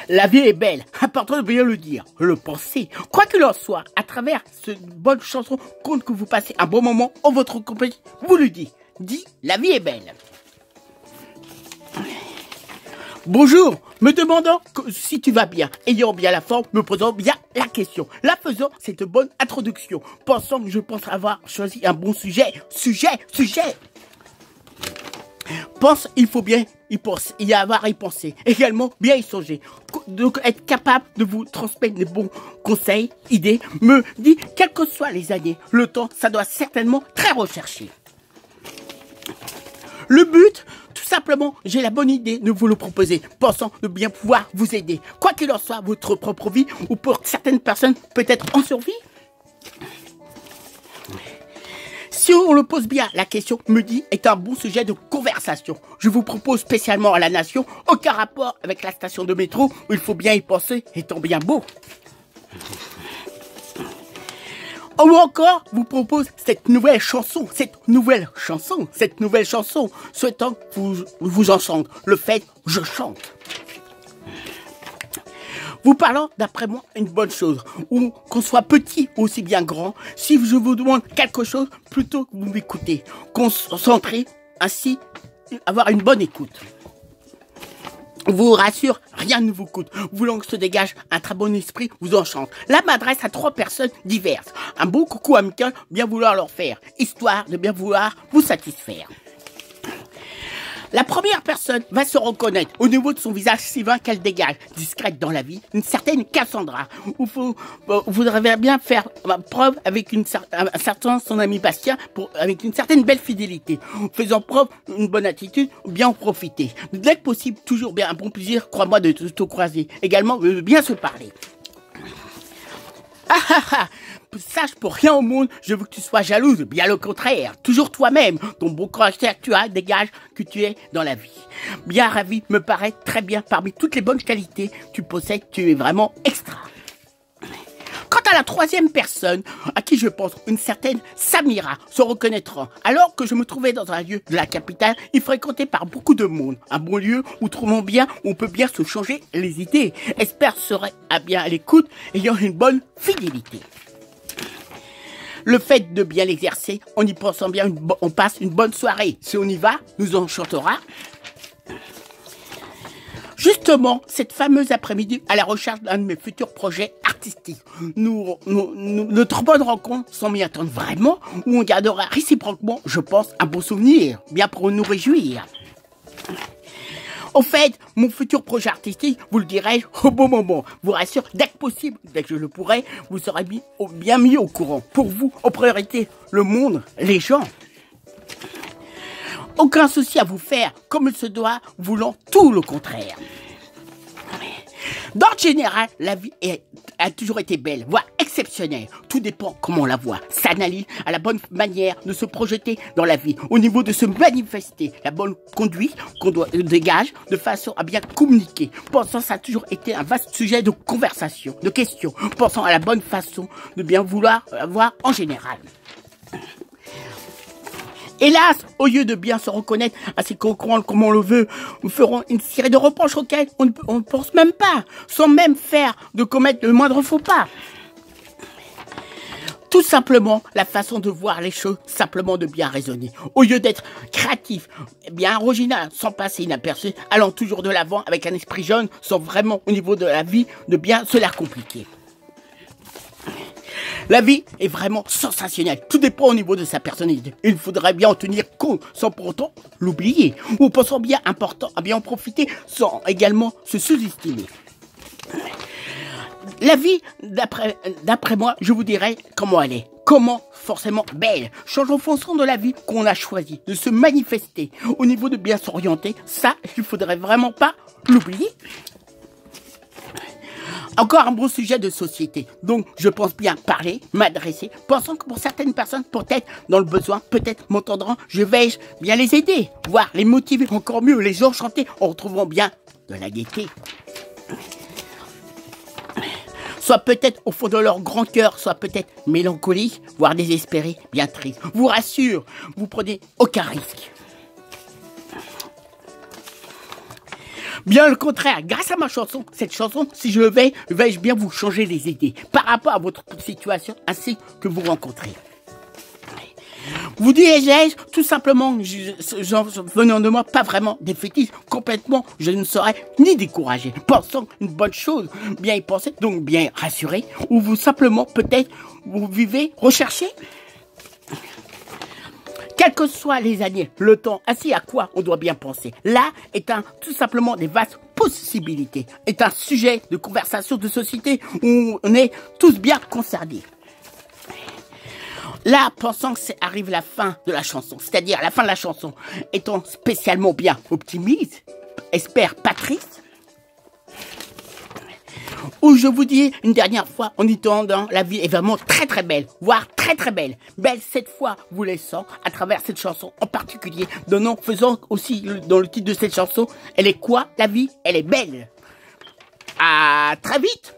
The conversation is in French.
La vie est belle, important de bien le dire, le penser. Quoi qu'il en soit, à travers cette bonne chanson, compte que vous passez un bon moment en votre compagnie, vous le dites. Dis, la vie est belle. Bonjour, me demandant si tu vas bien, ayant bien la forme, me posant bien la question. La faisant cette bonne introduction, pensant que je pense avoir choisi un bon sujet. Pense, il faut bien y avoir à y penser. Également, bien y songer. Donc, être capable de vous transmettre des bons conseils, idées, me dit, quelles que soient les années, le temps, ça doit certainement très rechercher. Le but, tout simplement, j'ai la bonne idée de vous le proposer, pensant de bien pouvoir vous aider. Quoi qu'il en soit, votre propre vie, ou pour certaines personnes, peut-être en survie. Si on le pose bien, la question, me dit, est un bon sujet de conversation. Je vous propose spécialement à la nation, aucun rapport avec la station de métro, où il faut bien y penser, étant bien beau. Ou encore, vous propose cette nouvelle chanson, souhaitant que vous en chante. Le fait, je chante. Vous parlant, d'après moi, une bonne chose, ou qu'on soit petit ou aussi bien grand, si je vous demande quelque chose, plutôt que vous m'écoutez, concentrez, ainsi, avoir une bonne écoute. Vous rassure, rien ne vous coûte. Voulant que se dégage un très bon esprit, vous enchante. Là m'adresse à 3 personnes diverses. Un beau coucou amical, bien vouloir leur faire, histoire de bien vouloir vous satisfaire. La première personne va se reconnaître au niveau de son visage sylvain qu'elle dégage, discrète dans la vie, une certaine Cassandra. Vous voudrez bien faire preuve avec un certain son ami Bastien, avec une certaine belle fidélité, faisant preuve d'une bonne attitude, bien en profiter. Dès que possible, toujours bien un bon plaisir, crois-moi, de te croiser. Également, de bien se parler. Sache pour rien au monde, je veux que tu sois jalouse, bien le contraire. Toujours toi-même, ton bon caractère que tu as dégage que tu es dans la vie. Bien ravi, me paraît très bien parmi toutes les bonnes qualités que tu possèdes, tu es vraiment extra. Quant à la troisième personne, à qui je pense une certaine Samira se reconnaîtra, alors que je me trouvais dans un lieu de la capitale, il fréquenté par beaucoup de monde. Un bon lieu où trouvons bien, où on peut bien se changer les idées. Espère serait à bien à l'écoute, ayant une bonne fidélité. Le fait de bien l'exercer, en y pensant bien, on passe une bonne soirée. Si on y va, nous en chantera. Justement, cette fameuse après-midi, à la recherche d'un de mes futurs projets artistiques. Notre bonne rencontre, sans m'y attendre vraiment, où on gardera réciproquement, je pense, un beau souvenir, bien pour nous réjouir. Au fait, mon futur projet artistique, vous le dirai au bon moment. Vous rassure, dès que possible, dès que je le pourrai, vous serez bien mis au courant. Pour vous, en priorité, le monde, les gens. Aucun souci à vous faire, comme il se doit, voulant tout le contraire. Dans le général, la vie a toujours été belle, voire exceptionnelle. Tout dépend comment on la voit. S'analyse à la bonne manière de se projeter dans la vie, au niveau de se manifester, la bonne conduite qu'on dégage de façon à bien communiquer. Pensant ça a toujours été un vaste sujet de conversation, de questions, pensant à la bonne façon de bien vouloir avoir en général. Hélas, au lieu de bien se reconnaître ainsi qu'on croit comme on le veut, nous ferons une série de reproches auxquels on ne pense même pas, sans même faire de commettre le moindre faux pas. Tout simplement, la façon de voir les choses, simplement de bien raisonner. Au lieu d'être créatif, bien original, sans passer inaperçu, allant toujours de l'avant avec un esprit jeune, sans vraiment, au niveau de la vie, de bien se la compliquer. La vie est vraiment sensationnelle. Tout dépend au niveau de sa personnalité. Il faudrait bien en tenir compte sans pour autant l'oublier. Ou pensant bien important à bien en profiter sans également se sous-estimer. La vie, d'après moi, je vous dirais comment elle est. Comment forcément belle. Change en fonction de la vie qu'on a choisi. De se manifester. Au niveau de bien s'orienter, ça, il faudrait vraiment pas l'oublier. Encore un bon sujet de société. Donc, je pense bien parler, m'adresser, pensant que pour certaines personnes, peut-être dans le besoin, peut-être m'entendront, je vais bien les aider, voire les motiver encore mieux, les enchanter en retrouvant bien de la gaieté. Soit peut-être au fond de leur grand cœur, soit peut-être mélancolique, voire désespéré, bien triste. Vous rassure, vous prenez aucun risque. Bien le contraire, grâce à ma chanson, cette chanson, si je vais-je bien vous changer les idées par rapport à votre situation ainsi que vous rencontrez. Vous direz-je tout simplement, venant de moi, pas vraiment défaitiste, complètement, je ne serais ni découragé, pensant une bonne chose, bien y penser, donc bien rassuré, ou vous simplement, peut-être, vous vivez, recherchez. Quelles que soient les années, le temps, ainsi à quoi on doit bien penser. Là est tout simplement des vastes possibilités, est un sujet de conversation de société où on est tous bien concernés. Là, pensant que arrive la fin de la chanson, c'est-à-dire la fin de la chanson, étant spécialement bien optimiste, espère Patrice, où je vous dis une dernière fois, en y tendant, la vie est vraiment très très belle, voire très très belle. Belle cette fois, vous laissant, à travers cette chanson en particulier, faisant aussi dans le titre de cette chanson, elle est quoi la vie? Elle est belle. À très vite.